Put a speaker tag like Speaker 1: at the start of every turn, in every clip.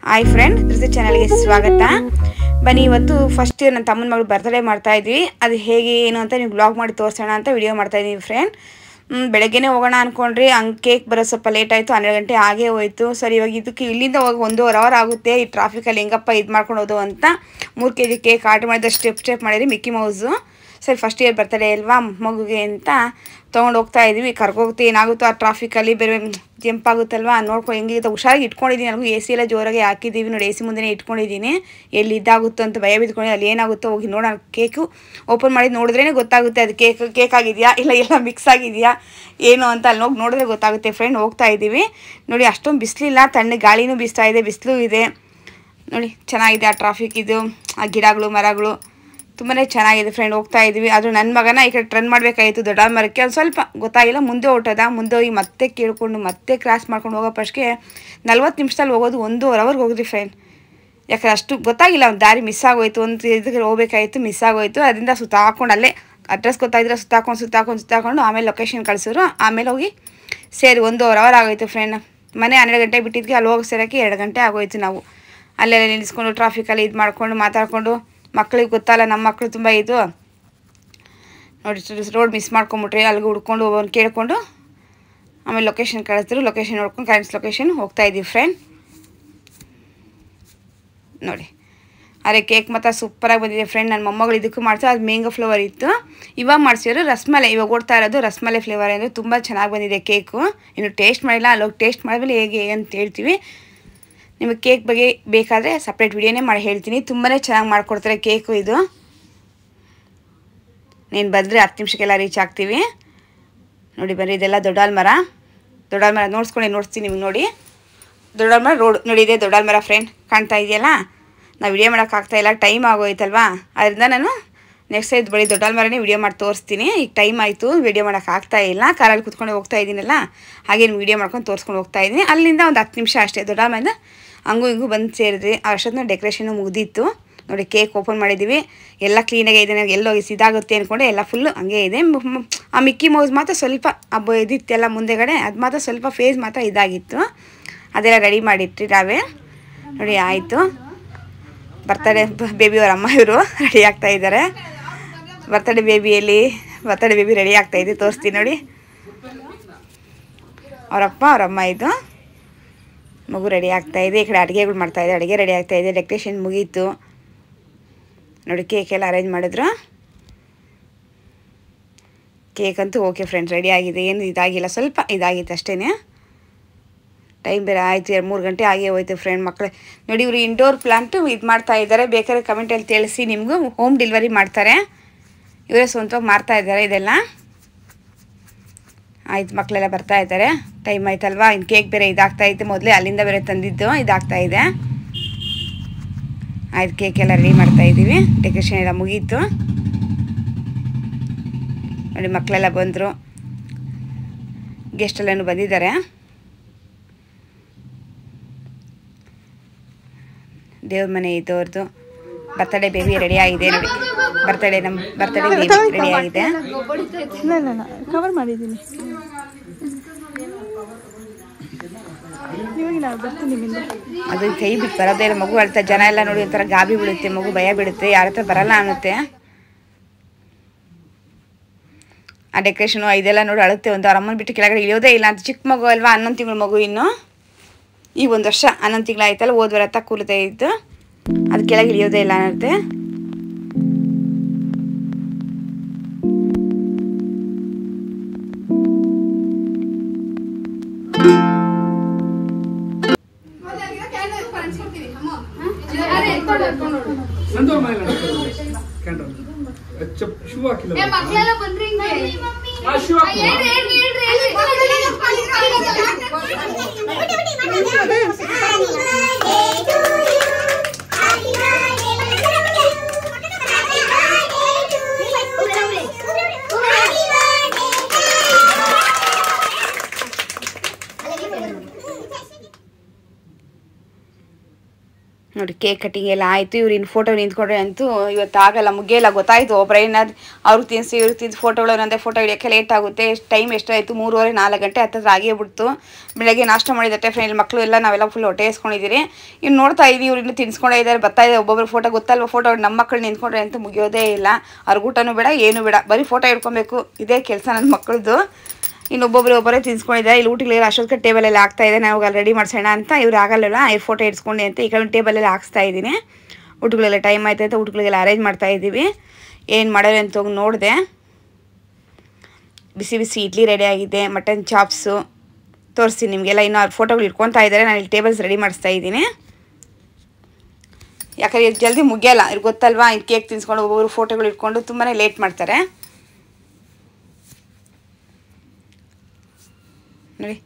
Speaker 1: Hi friend, Dhriti ಚಾನಲ್ಗೆ ಸ್ವಾಗತ. ಬನ್ನಿ, ಇವತ್ತು ಫಸ್ಟ್ ನನ್ನ ತಮ್ಮನ ಮಗಳು ಬರ್ತ್ಡೇ ಮಾಡ್ತಾ ಇದ್ವಿ. ಅದು ಹೇಗೆ ಏನು ಅಂತ ನೀವು ಬ್ಲಾಗ್ ಮಾಡಿ ತೋರಿಸೋಣ ಅಂತ ವಿಡಿಯೋ ಮಾಡ್ತಾ ಇದ್ದೀವಿ ಫ್ರೆಂಡ್. ಬೆಳಗ್ಗೆನೇ ಹೋಗೋಣ ಅಂದ್ಕೊಂಡ್ರಿ, ಹಂಗೆ ಕೇಕ್ ಬರೋದು ಸ್ವಲ್ಪ ಲೇಟ್ ಆಯಿತು, 12 ಗಂಟೆ ಆಗೇ ಹೋಯಿತು. ಸರಿ, ಇವಾಗ ಇದಕ್ಕೆ ಇಲ್ಲಿಂದ ಹೋಗಿ 1.5 ಅವರ್ ಆಗುತ್ತೆ. ಈ ಟ್ರಾಫಿಕಲ್ಲಿ ಹೆಂಗಪ್ಪ ಇದು ಮಾಡ್ಕೊಂಡು ಹೋದು ಅಂತ 3 kg ಕೇಕ್ ಆರ್ಡ್ರ್ ಮಾಡಿದ್ರೆ ಸ್ಟೆಪ್ ಮಾಡಿದ್ರಿ ಮಿಕ್ಕಿ ಮೌಸು. ಸರಿ, ಫಸ್ಟ್ ಇಯರ್ ಬರ್ತಡೇ ಅಲ್ವಾ ಮಗುಗೆ ಅಂತ ತೊಗೊಂಡು ಹೋಗ್ತಾ ಇದ್ವಿ. ಕರ್ಕೋಗ್ತಿ ಏನಾಗುತ್ತೋ ಆ ಟ್ರಾಫಿಕಲ್ಲಿ ಬೇರೆ ಜಂಪ್ ಆಗುತ್ತಲ್ವ, ನೋಡ್ಕೊಂಡು ಹೆಂಗಿರುತ್ತೆ ಹುಷಾರಾಗಿ ಇಟ್ಕೊಂಡಿದ್ದೀನಿ. ನನಗೂ AC ಎಲ್ಲ ಜೋರಾಗಿ ಹಾಕಿದ್ದೀವಿ ನೋಡಿ, AC ಮುಂದೆನೇ ಇಟ್ಕೊಂಡಿದ್ದೀನಿ. ಎಲ್ಲಿ ಇದಾಗುತ್ತೋ ಅಂತ ಭಯ ಬಿದ್ಕೊಂಡು ಅಲ್ಲಿ ಏನಾಗುತ್ತೋ ಹೋಗಿ ನೋಡೋಣ. ಕೇಕು ಓಪನ್ ಮಾಡಿ ನೋಡಿದ್ರೇ ಗೊತ್ತಾಗುತ್ತೆ ಅದು ಕೇಕ್ ಆಗಿದೆಯಾ ಇಲ್ಲ ಎಲ್ಲ ಮಿಕ್ಸ್ ಆಗಿದೆಯಾ ಏನು ಅಂತ ಅಲ್ಲಿ ಹೋಗಿ ನೋಡಿದ್ರೆ ಗೊತ್ತಾಗುತ್ತೆ ಫ್ರೆಂಡ್. ಹೋಗ್ತಾ ಇದ್ದೀವಿ ನೋಡಿ, ಅಷ್ಟೊಂದು ಬಿಸಿಲಿಲ್ಲ, ತಣ್ಣಗೆ ಗಾಳಿನೂ ಬೀಸ್ತಾ ಇದೆ, ಬಿಸಿಲು ಇದೆ ನೋಡಿ. ಚೆನ್ನಾಗಿದೆ ಆ ಟ್ರಾಫಿಕ್, ಇದು ಆ ಗಿಡಗಳು ಮರಗಳು ತುಂಬಾ ಚೆನ್ನಾಗಿದೆ ಫ್ರೆಂಡ್. ಹೋಗ್ತಾ ಇದ್ದೀವಿ. ಆದರೂ ನನ್ನ ಮಗನ ಈ ಕಡೆ ಟರ್ನ್ ಮಾಡಬೇಕಾಯಿತು ದೊಡ್ಡ ಮರಕ್ಕೆ. ಅದು ಸ್ವಲ್ಪ ಗೊತ್ತಾಗಿಲ್ಲ, ಮುಂದೆ ಹೊಟ್ಟದ. ಮುಂದೆ ಹೋಗಿ ಮತ್ತೆ ಕೇಳಿಕೊಂಡು ಮತ್ತೆ ಕ್ರಾಸ್ ಮಾಡ್ಕೊಂಡು ಹೋಗೋ ಫಸ್ಟ್ಗೆ 40 ನಿಮಿಷದಲ್ಲಿ ಹೋಗೋದು 1.5 ಅವರ್ಗೆ ಹೋಗಿದ್ರಿ ಫ್ರೆಂಡ್. ಯಾಕಂದ್ರೆ ಅಷ್ಟು ಗೊತ್ತಾಗಿಲ್ಲ, ಒಂದು ದಾರಿ ಮಿಸ್ ಆಗೋಯ್ತು, ಒಂದು ಇದಕ್ಕೆ ಹೋಗ್ಬೇಕಾಯಿತು, ಮಿಸ್ ಆಗೋಯ್ತು. ಅದರಿಂದ ಸುತ್ತಾಕೊಂಡು ಅಲ್ಲೇ ಅಡ್ರೆಸ್ ಗೊತ್ತಾಗಿದ್ರೆ ಸುತ್ತಾಕೊಂಡು ಆಮೇಲೆ ಲೊಕೇಶನ್ ಕಳಿಸಿದ್ರು. ಆಮೇಲೆ ಹೋಗಿ ಸೇರಿ 1.5 ಅವರ್ ಆಗೋಯ್ತು ಫ್ರೆಂಡ್. ಮನೆ 12 ಗಂಟೆ ಬಿಟ್ಟಿದ್ವಿ, ಅಲ್ಲಿ ಹೋಗಿ ಸೇರೋಕ್ಕೆ 2 ಗಂಟೆ ಆಗೋಯ್ತು. ನಾವು ಅಲ್ಲೆಲ್ಲ ನಿಲ್ಲಿಸ್ಕೊಂಡು ಟ್ರಾಫಿಕಲ್ಲಿ ಇದು ಮಾಡಿಕೊಂಡು ಮಾತಾಡಿಕೊಂಡು, ಮಕ್ಕಳಿಗೆ ಗೊತ್ತಲ್ಲ, ನಮ್ಮ ಮಕ್ಕಳು ತುಂಬ ಇದು ನೋಡಿ ರೋಡ್ ಮಿಸ್ ಮಾಡ್ಕೊಂಬಿಟ್ರಿ. ಅಲ್ಲಿಗೆ ಹುಡ್ಕೊಂಡು ಹೋಗೋನು ಕೇಳಿಕೊಂಡು ಆಮೇಲೆ ಲೊಕೇಶನ್ ಕಳಿಸಿದ್ರು. ಲೊಕೇಶನ್ ನೋಡ್ಕೊಂಡು ಕರೆಂಟ್ಸ್ ಲೊಕೇಶನ್ ಹೋಗ್ತಾಯಿದ್ದೀವಿ ಫ್ರೆಂಡ್. ನೋಡಿ ಅರೆ ಕೇಕ್ ಮಾತ್ರ ಸೂಪರಾಗಿ ಬಂದಿದೆ ಫ್ರೆಂಡ್. ನನ್ನ ಮೊಮ್ಮಗಳು ಇದಕ್ಕೂ ಮಾಡ್ತಾರೆ, ಅದು ಮ್ಯಾಂಗೋ ಫ್ಲೇವರ್ ಇತ್ತು. ಇವಾಗ ಮಾಡಿಸಿದ್ರು ರಸ್ಮಲೈ, ಇವಾಗ ಓಡ್ತಾ ಇರೋದು ರಸ್ಮಲೈ ಫ್ಲೇವರ್ ಅಂದರೆ ತುಂಬ ಚೆನ್ನಾಗಿ ಬಂದಿದೆ ಕೇಕು. ಇನ್ನು ಟೇಸ್ಟ್ ಮಾಡಿಲ್ಲ, ಅಲ್ಲೋಗಿ ಟೇಸ್ಟ್ ಮಾಡಿದ್ಮೇಲೆ ಹೇಗೆ ಅಂತ ಹೇಳ್ತೀವಿ. ನಿಮಗೆ ಕೇಕ್ ಬಗ್ಗೆ ಬೇಕಾದರೆ ಸಪ್ರೇಟ್ ವಿಡಿಯೋನೇ ಮಾಡಿ ಹೇಳ್ತೀನಿ. ತುಂಬಾ ಚೆನ್ನಾಗಿ ಮಾಡಿಕೊಡ್ತಾರೆ ಕೇಕು. ಇದು ನೀನು ಬಂದರೆ 10 ನಿಮಿಷಕ್ಕೆಲ್ಲ ರೀಚ್ ಆಗ್ತೀವಿ ನೋಡಿ. ಬನ್ನಿ, ಇದೆಲ್ಲ ದೊಡ್ಡಾಲ್ಮರ ನೋಡಿಸ್ತೀನಿ ನಿಮಗೆ ನೋಡಿ. ದೊಡ್ಡಾಲ್ಮರ ರೋಡ್ ನೋಡಿ, ಇದೆ ದೊಡ್ಡಾಲ್ಮರ ಫ್ರೆಂಡ್, ಕಾಣ್ತಾ ಇದೆಯಲ್ಲ. ನಾವು ವಿಡಿಯೋ ಮಾಡೋಕ್ಕಾಗ್ತಾಯಿಲ್ಲ, ಟೈಮ್ ಆಗೋಯ್ತಲ್ವಾ. ಅದರಿಂದ ನಾನು ನೆಕ್ಸ್ಟ್ ಇದು ಬರೀ ದೊಡ್ಡಾಲ್ಮರನೇ ವಿಡಿಯೋ ಮಾಡಿ ತೋರಿಸ್ತೀನಿ. ಈಗ ಟೈಮ್ ಆಯಿತು, ವಿಡಿಯೋ ಮಾಡೋಕ್ಕಾಗ್ತಾಯಿಲ್ಲ, ಕಾರಲ್ಲಿ ಕೂತ್ಕೊಂಡು ಹೋಗ್ತಾ ಇದ್ದೀನಲ್ಲ, ಹಾಗೆ ವಿಡಿಯೋ ಮಾಡ್ಕೊಂಡು ತೋರಿಸ್ಕೊಂಡು ಹೋಗ್ತಾ ಇದ್ದೀನಿ. ಅಲ್ಲಿಂದ ಒಂದು 10 ನಿಮಿಷ ಅಷ್ಟೇ ದೊಡ್ಡಾಲ್ಮರಿಂದ ಹಂಗೂ ಹಿಂಗೂ ಬಂದು ಸೇರಿದ್ವಿ. ಅಷ್ಟೊತ್ತಿನ ಡೆಕೋರೇಷನು ಮುಗಿದಿತ್ತು ನೋಡಿ. ಕೇಕ್ ಓಪನ್ ಮಾಡಿದ್ದೀವಿ, ಎಲ್ಲ ಕ್ಲೀನಾಗೆ ಇದೆ. ಎಲ್ಲೋಗಿ ಇದಾಗುತ್ತೆ ಅಂದ್ಕೊಂಡೆ, ಎಲ್ಲ ಫುಲ್ಲು ಹಂಗೆ ಇದೆ. ಆ ಮಿಕ್ಕಿ ಮೌಸ್ ಮಾತ್ರ ಸ್ವಲ್ಪ ಇದಿತ್ತೆಲ್ಲ ಮುಂದೆಗಡೆ, ಅದು ಮಾತ್ರ ಸ್ವಲ್ಪ ಫೇಸ್ ಮಾತ್ರ ಇದಾಗಿತ್ತು. ಅದೆಲ್ಲ ರೆಡಿ ಮಾಡಿಟ್ಟಿದ್ದಾವೆ ನೋಡಿ. ಆಯಿತು, ಬರ್ತಡೇ ಬೇಬಿಯವರ ಅಮ್ಮ ಇವರು ರೆಡಿ ಆಗ್ತಾ ಇದ್ದಾರೆ. ಬರ್ತಡೇ ಬೇಬಿ ರೆಡಿ ಆಗ್ತಾಯಿದೆ, ತೋರಿಸ್ತೀನಿ ನೋಡಿ. ಅವರಪ್ಪ ಅವರಮ್ಮ, ಇದು ಮಗು ರೆಡಿ ಆಗ್ತಾಯಿದೆ. ಈ ಕಡೆ ಅಡುಗೆಗಳು ಮಾಡ್ತಾಯಿದೆ, ಅಡುಗೆ ರೆಡಿ ಆಗ್ತಾಯಿದೆ. ಡೆಕೋರೇಷನ್ ಮುಗೀತು ನೋಡಿ. ಕೇಕ್ ಎಲ್ಲ ಅರೇಂಜ್ ಮಾಡಿದ್ರು. ಕೇಕ್ ಅಂತೂ ಓಕೆ ಫ್ರೆಂಡ್ಸ್, ರೆಡಿ ಆಗಿದೆ, ಏನು ಇದಾಗಿಲ್ಲ, ಸ್ವಲ್ಪ ಇದಾಗಿತ್ತು ಅಷ್ಟೇ. ಟೈಮ್ ಬೇರೆ ಆಯಿತು, 2-3 ಗಂಟೆ ಆಗೇ ಹೋಯ್ತು ಫ್ರೆಂಡ್. ಮಕ್ಕಳೇ ನೋಡಿ, ಇವರು ಇಂಡೋರ್ ಪ್ಲಾಂಟು ಇದು ಮಾಡ್ತಾ ಇದ್ದಾರೆ. ಬೇಕಾದ್ರೆ ಕಮೆಂಟಲ್ಲಿ ತಿಳಿಸಿ, ನಿಮಗೂ ಹೋಮ್ ಡೆಲಿವರಿ ಮಾಡ್ತಾರೆ, ಇವರೇ ಸ್ವಂತವಾಗಿ ಮಾರ್ತಾ ಇದ್ದಾರೆ ಇದೆಲ್ಲ. ಆಯ್ತು, ಮಕ್ಕಳೆಲ್ಲ ಬರ್ತಾ ಇದ್ದಾರೆ, ಟೈಮ್ ಆಯ್ತಲ್ವಾ. ಇನ್ನು ಕೇಕ್ ಬೇರೆ ಇದಾಗ್ತಾಯಿತ್ತು, ಮೊದಲೇ ಅಲ್ಲಿಂದ ಬೇರೆ ತಂದಿದ್ದು ಇದಾಗ್ತಾಯಿದೆ. ಆಯ್ತು, ಕೇಕ್ ಎಲ್ಲ ರೆಡಿ ಮಾಡ್ತಾಯಿದ್ದೀವಿ. ಡೆಕೋರೇಷನ್ ಎಲ್ಲ ಮುಗೀತು ನೋಡಿ. ಮಕ್ಕಳೆಲ್ಲ ಬಂದರು, ಗೆಸ್ಟ್ ಎಲ್ಲನೂ ಬಂದಿದ್ದಾರೆ. ದೇವ್ರ ಮನೆ ಇದು ಅವ್ರದ್ದು. ಬರ್ತಡೇ ಬೇಬಿ ರೆಡಿ ಆಗಿದೆ ನೋಡಿ. ನಮ್ಮ ಬರ್ತಡೇ ಬೇಬಿ ರೆಡಿ ಆಗಿದೆ.
Speaker 2: ಕವರ್ ಮಾಡಿದ್ದೀನಿ.
Speaker 1: ಅದು ಕೈ ಬಿಟ್ಟು ಬರೋದೇ ಇಲ್ಲ. ಮಗು ಅಳ್ತಾ, ಜನ ಎಲ್ಲ ನೋಡಿ ಒಂಥರ ಗಾಬಿ ಬಿಡುತ್ತೆ, ಮಗು ಭಯ ಬಿಡುತ್ತೆ, ಯಾರ ಹತ್ರ ಬರಲ್ಲ ಅನ್ನುತ್ತೆ. ಆ ಡೆಕೋರೇಷನು ಇದೆಲ್ಲ ನೋಡಿ ಅಳುತ್ತೆ. ಒಂದು ಅವ್ರ ಅಮ್ಮನ ಬಿಟ್ಟು ಕೆಳಗಡೆ ಇಳಿಯೋದೇ ಇಲ್ಲ ಅಂತ. ಚಿಕ್ಕ ಮಗು ಅಲ್ವಾ, 11 ತಿಂಗಳ ಮಗು. ಇನ್ನು ಈ 1 ವರ್ಷ 11 ತಿಂಗಳಾಯ್ತಲ್ಲ, ಹೋದ್ವರ ಹತ್ತ ಕೂಲತೆ ಇತ್ತು, ಅದು ಕೆಳಗೆ ಇಳಿಯೋದೇ ಇಲ್ಲ ಅನ್ನತ್ತೆ. ನೋಡಿ ಕೇಕ್ ಕಟ್ಟಿಂಗ್ ಎಲ್ಲ ಆಯಿತು. ಇವ್ರು ಇನ್ನು ಫೋಟೋ ನಿಂತ್ಕೊಂಡ್ರೆ ಅಂತೂ ಇವತ್ತು ಆಗಲ್ಲ, ಮುಗಿಯಲ್ಲ. ಗೊತ್ತಾಯಿತು ಒಬ್ಬರೇ ಏನಾದ್ರು ಅವ್ರಿಗೆ ತಿನ್ನಿಸಿ ಇವ್ರಿಗೆ ತಿನ್ನಿಸಿ ಫೋಟೋಗಳು ಒಂದೇ ಫೋಟೋ ಹಿಡಿಯೋಕ್ಕೆ ಲೇಟ್ ಆಗುತ್ತೆ. ಟೈಮ್ ಎಷ್ಟಾಯಿತು 3:30-4 ಗಂಟೆ ಹತ್ತಿರ ಆಗೇ ಬಿಡ್ತು. ಬೆಳಗ್ಗೆ ನಾಷ್ಟ ಮಾಡಿದಟ್ಟೆ ಫ್ರೆಂಡ್ ಮಕ್ಕಳು ಎಲ್ಲ ನಾವೆಲ್ಲ ಫುಲ್ ಹೊಟ್ಟೆ ಇಸ್ಕೊಂಡಿದ್ದೀರಿ. ಇನ್ನು ನೋಡ್ತಾ ಇದ್ದೀವಿ ಇವ್ರು ಇನ್ನೂ ತಿನ್ಸ್ಕೊಂಡೇ ಇದ್ದಾರೆ, ಬರ್ತಾ ಇದೆ ಒಬ್ಬೊಬ್ಬರು ಫೋಟೋ. ಗೊತ್ತಲ್ವ ಫೋಟೋ ನಮ್ಮ ಮಕ್ಕಳು ನಿಂತ್ಕೊಂಡ್ರೆ ಅಂತ ಮುಗಿಯೋದೇ ಇಲ್ಲ. ಅವ್ರಿಗೆ ಊಟನೂ ಬೇಡ ಏನೂ ಬೇಡ, ಬರೀ ಫೋಟೋ ಹಿಡ್ಕೊಬೇಕು, ಇದೇ ಕೆಲಸ ನನ್ನ ಮಕ್ಕಳದು. ಒಬ್ಬರೇ ತಿನ್ಸ್ಕೊಂಡಿದ್ದಾರೆ. ಇಲ್ಲಿ ಊಟಗಳು ಅಷ್ಟೊತ್ತಿಗೆ ಟೇಬಲೆಲ್ಲ ಆಗ್ತಾಯಿದೆ. ನಾವು ರೆಡಿ ಮಾಡ್ಸೋಣ ಅಂತ ಇವ್ರು ಆಗಲ್ಲ ಫೋಟೋ ಇಡ್ಸ್ಕೊಂಡು ಅಂತ ಈ ಕಡೆ ಟೇಬಲೆಲ್ಲ ಹಾಕ್ಸ್ತಾ ಇದ್ದೀನಿ. ಊಟಗಳೆಲ್ಲ ಟೈಮ್ ಆಯ್ತು ಅಂತ ಊಟಗಳಿಗೆಲ್ಲ ಅರೇಂಜ್ ಮಾಡ್ತಾ ಇದ್ದೀವಿ. ಏನು ಮಾಡೋದು ಅಂತ ಹೋಗಿ ನೋಡಿದೆ. ಬಿಸಿ ಬಿಸಿ ಇಡ್ಲಿ ರೆಡಿ ಆಗಿದೆ, ಮಟನ್ ಚಾಪ್ಸು ತೋರಿಸ್ತೀನಿ ನಿಮಗೆಲ್ಲ. ಇನ್ನೂ ಅವ್ರು ಫೋಟೋಗಳು ಇಟ್ಕೊತಾ ಇದ್ದಾರೆ, ನಾನು ಇಲ್ಲಿ ಟೇಬಲ್ಸ್ ರೆಡಿ ಮಾಡಿಸ್ತಾ ಇದ್ದೀನಿ. ಯಾಕಂದರೆ ಜಲ್ದಿ ಮುಗಿಯಲ್ಲ, ಇವ್ರಿಗೆ ಗೊತ್ತಲ್ವಾ. ಇನ್ನು ಕೇಕ್ ತಿನ್ಸ್ಕೊಂಡು ಒಬ್ಬೊಬ್ರು ಫೋಟೋಗಳು ಇಟ್ಕೊಂಡು ತುಂಬಾ ಲೇಟ್ ಮಾಡ್ತಾರೆ ನೋಡಿ.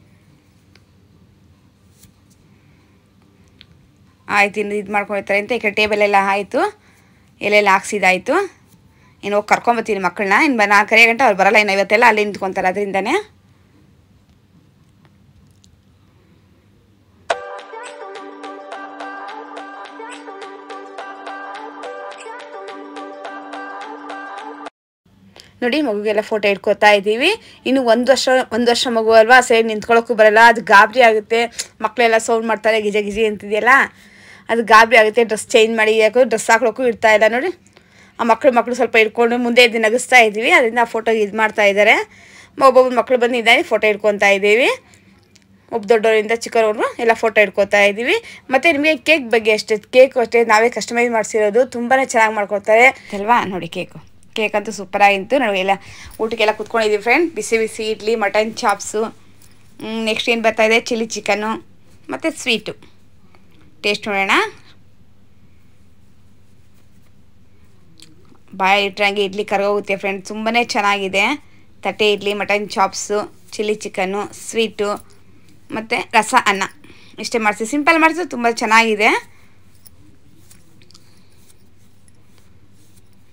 Speaker 1: ಆಯ್ತು, ಇನ್ನು ಇದು ಮಾಡ್ಕೊಳ್ತಾರೆ ಅಂತ ಈ ಕಡೆ ಟೇಬಲೆಲ್ಲ ಆಯಿತು, ಎಲ್ಲೆಲ್ಲ ಹಾಕ್ಸಿದಾಯಿತು. ಇನ್ನು ಹೋಗಿ ಕರ್ಕೊಂಬತ್ತೀನಿ ಮಕ್ಕಳನ್ನ. ಇನ್ನು ನಾನು ಕರೆಯೋ ಗಂಟೆ ಅವ್ರು ಬರೋಲ್ಲ. ಇನ್ನು ಇವತ್ತೆಲ್ಲ ಅಲ್ಲಿ ನಿಂತ್ಕೊತಾರೆ, ಅದರಿಂದನೇ. ನೋಡಿ ಮಗುಗೆಲ್ಲ ಫೋಟೋ ಇಟ್ಕೋತಾ ಇದ್ದೀವಿ. ಇನ್ನು ಒಂದು ವರ್ಷ ಮಗು ಅಲ್ವಾ, ಸೈಡ್ ನಿಂತ್ಕೊಳ್ಳೋಕ್ಕೂ ಬರೋಲ್ಲ. ಅದು ಗಾಬರಿ ಆಗುತ್ತೆ. ಮಕ್ಕಳೆಲ್ಲ ಸೌಂಡ್ ಮಾಡ್ತಾರೆ ಗಿಜಿ ಅಂತಿದೆಯಲ್ಲ, ಅದು ಗಾಬರಿ ಆಗುತ್ತೆ. ಡ್ರೆಸ್ ಚೇಂಜ್ ಮಾಡಿ ಯಾಕೋ ಡ್ರೆಸ್ ಹಾಕ್ಳೋಕ್ಕೂ ಇರ್ತಾ ಇಲ್ಲ ನೋಡಿ. ಆ ಮಕ್ಕಳು ಸ್ವಲ್ಪ ಇಟ್ಕೊಂಡು ಮುಂದೆ ಇದು ನಗಿಸ್ತಾ ಇದ್ದೀವಿ. ಅದರಿಂದ ಆ ಫೋಟೋ ಇದು ಮಾಡ್ತಾ ಇದ್ದಾರೆ. ಒಬ್ಬೊಬ್ಬರು ಮಕ್ಕಳು ಬಂದಿದ್ದಾರೆ, ಫೋಟೋ ಇಟ್ಕೊತಾ ಇದ್ದೀವಿ. ಒಬ್ಬ ದೊಡ್ಡವರಿಂದ ಚಿಕ್ಕವರು ಎಲ್ಲ ಫೋಟೋ ಇಟ್ಕೋತಾ ಇದ್ದೀವಿ. ಮತ್ತು ನಿಮಗೆ ಕೇಕ್ ಬಗ್ಗೆ ಕೇಕು ಅಷ್ಟೇ ನಾವೇ ಕಸ್ಟಮೈಸ್ ಮಾಡಿಸಿರೋದು, ತುಂಬಾ ಚೆನ್ನಾಗಿ ಮಾಡ್ಕೊಡ್ತಾರೆ ಅಲ್ವಾ. ನೋಡಿ ಕೇಕ್ ಅಂತೂ ಸೂಪರಾಗಿತ್ತು. ನಾವು ಎಲ್ಲ ಊಟಕ್ಕೆಲ್ಲ ಕುತ್ಕೊಂಡಿದ್ದೀವಿ ಫ್ರೆಂಡ್. ಬಿಸಿ ಬಿಸಿ ಇಡ್ಲಿ, ಮಟನ್ ಚಾಪ್ಸು, ನೆಕ್ಸ್ಟ್ ಏನು ಬರ್ತಾಯಿದೆ ಚಿಲ್ಲಿ ಚಿಕನ್ನು ಮತ್ತು ಸ್ವೀಟು. ಟೇಸ್ಟ್ ನೋಡೋಣ. ಬಾಯಲ್ಲಿ ಇಟ್ಟಂಗೆ ಇಡ್ಲಿ ಕರಗೋಗುತ್ತೆ ಫ್ರೆಂಡ್, ತುಂಬಾ ಚೆನ್ನಾಗಿದೆ. ತಟ್ಟೆ idli, mutton chops, chilli chicken, sweet ಮತ್ತು ರಸ ಅನ್ನ ಇಷ್ಟೇ ಮಾಡಿಸಿ, ಸಿಂಪಲ್ ಮಾಡಿಸಿ ತುಂಬ ಚೆನ್ನಾಗಿದೆ.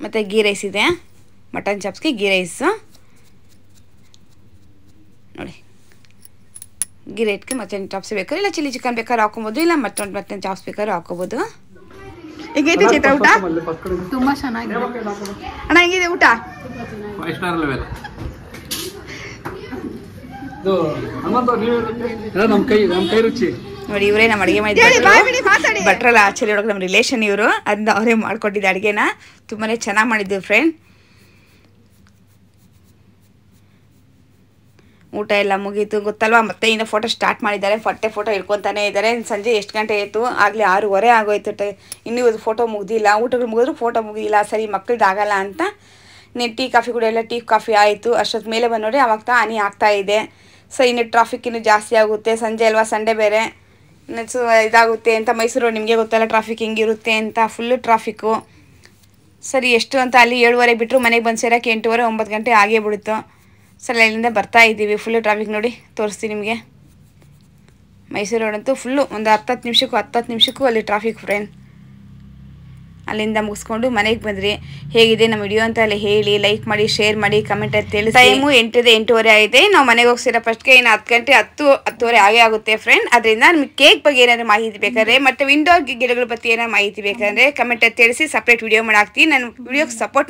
Speaker 1: ಮತ್ತು ಗೀ ರೈಸ್ ಇದೆ, ಮಟನ್ ಚಾಪ್ಸ್ಗೆ ಗೀ ರೈಸು ನೋಡಿ. ಗೀ ರೈಸ್ಗೆ ಮಟನ್ ಚಾಪ್ಸ್ ಬೇಕಾದ್ರೆ ಇಲ್ಲ ಚಿಲ್ಲಿ ಚಿಕನ್ ಬೇಕಾದ್ರೂ ಹಾಕೊಬೋದು, ಇಲ್ಲ ಮಟನ್ ಚಾಪ್ಸ್ ಬೇಕಾದ್ರೂ ಹಾಕೋಬೋದು. ಹೇಗೈತೆ ಚೈತ್ರ ಊಟ?
Speaker 2: ತುಂಬ ಚೆನ್ನಾಗಿದೆ
Speaker 1: ಅಣ್ಣ. ಹೇಗಿದೆ ಊಟ?
Speaker 3: 5 ಸ್ಟಾರ್ ಲೆವೆಲ್. ನಮ್ಮ ಕೈ ರುಚಿ
Speaker 1: ನೋಡಿ. ಇವರೇ ನಮ್ಮ ಅಡುಗೆ ಮಾಡಿದ್ದು ಭಟ್ರಲ್ಲ, ಆಕ್ಚುಲಿ ಒಳಗೆ ನಮ್ಮ ರಿಲೇಷನ್ ಇವರು. ಅದನ್ನ ಅವರೇ ಮಾಡ್ಕೊಟ್ಟಿದ್ದೆ ಅಡುಗೆನ. ತುಂಬಾ ಚೆನ್ನಾಗಿ ಮಾಡಿದ್ದೀವಿ ಫ್ರೆಂಡ್. ಊಟ ಎಲ್ಲ ಮುಗೀತು ಗೊತ್ತಲ್ವಾ. ಮತ್ತೆ ಇನ್ನು ಫೋಟೋ ಸ್ಟಾರ್ಟ್ ಮಾಡಿದ್ದಾರೆ. ಫೋಟೋ ಇಟ್ಕೊತಾನೆ ಇದ್ದಾರೆ. ಸಂಜೆ ಎಷ್ಟು ಗಂಟೆ ಆಯಿತು? ಆಗಲೇ 6:15 ಆಗೋಯ್ತು. ಇನ್ನೂ ಇವತ್ತು ಫೋಟೋ ಮುಗ್ದಿಲ್ಲ. ಊಟಗಳು ಮುಗಿದ್ರು ಫೋಟೋ ಮುಗಿದಿಲ್ಲ. ಸರಿ ಮಕ್ಕಳದ್ದು ಆಗಲ್ಲ ಅಂತ ನೀನು ಟೀ ಕಾಫಿ ಕೂಡ ಎಲ್ಲ ಟೀ ಕಾಫಿ ಆಯಿತು. ಅಷ್ಟೊತ್ತು ಮೇಲೆ ಬಂದು ನೋಡಿ ಅವಾಗ ಹನಿ ಆಗ್ತಾಯಿದೆ. ಸೊ ಇನ್ನು ಟ್ರಾಫಿಕ್ ಇನ್ನೂ ಜಾಸ್ತಿ ಆಗುತ್ತೆ. ಸಂಜೆ ಅಲ್ವಾ, ಸಂಡೇ ಬೇರೆ, ಇದಾಗುತ್ತೆ ಅಂತ. ಮೈಸೂರು ನಿಮಗೆ ಗೊತ್ತಲ್ಲ ಟ್ರಾಫಿಕ್ ಹಿಂಗಿರುತ್ತೆ ಅಂತ, ಫುಲ್ಲು ಟ್ರಾಫಿಕ್ಕು. ಸರಿ ಎಷ್ಟು ಅಂತ ಅಲ್ಲಿ 7:30 ಬಿಟ್ಟರು ಮನೆಗೆ ಬಂದು ಸೇರೋಕ್ಕೆ 8:30-9 ಗಂಟೆ ಆಗೇ ಬಿಡುತ್ತು. ಸರಿ ಅಲ್ಲಿಂದ ಬರ್ತಾ ಇದ್ದೀವಿ. ಫುಲ್ಲು ಟ್ರಾಫಿಕ್ ನೋಡಿ, ತೋರಿಸ್ತೀನಿ ನಿಮಗೆ. ಮೈಸೂರು ರೋಡಂತೂ ಫುಲ್ಲು ಒಂದು 10 ನಿಮಿಷಕ್ಕೂ ಅಲ್ಲಿ ಟ್ರಾಫಿಕ್ ಫ್ರೆಂಡ್. ಅಲ್ಲಿಂದ ಮುಗಿಸ್ಕೊಂಡು ಮನೆಗೆ ಬಂದ್ರಿ. ಹೇಗಿದೆ ನಮ್ಮ ವಿಡಿಯೋ ಅಂತ ಅಲ್ಲಿ ಹೇಳಿ, ಲೈಕ್ ಮಾಡಿ, ಶೇರ್ ಮಾಡಿ, ಕಮೆಂಟ್ ಅಂತ ತಿಳಿಸಿ. ಟೈಮು 8:30 ಆಗಿದೆ. ನಾವು ಮನೆಗೆ ಹೋಗ್ಸಿರೋ ಫಸ್ಟ್ಗೆ ಇನ್ನು 10 ಗಂಟೆ 10:30 ಆಗೇ ಆಗುತ್ತೆ ಫ್ರೆಂಡ್. ಅದರಿಂದ ನಿಮ್ಗೆ ಕೇಕ್ ಬಗ್ಗೆ ಏನಾದರೂ ಮಾಹಿತಿ ಬೇಕಾದ್ರೆ ಮತ್ತು ವಿಂಡೋ ಗಿಡಗಳ ಬಗ್ಗೆ ಏನಾದ್ರು ಮಾಹಿತಿ ಬೇಕಾದರೆ ಕಮೆಂಟ್ ಅಂತ ತಿಳಿಸಿ. ಸಪ್ರೇಟ್ ವಿಡಿಯೋ ಮಾಡಾಕ್ತೀನಿ. ನಾನು ವಿಡಿಯೋಗೆ ಸಪೋರ್ಟ್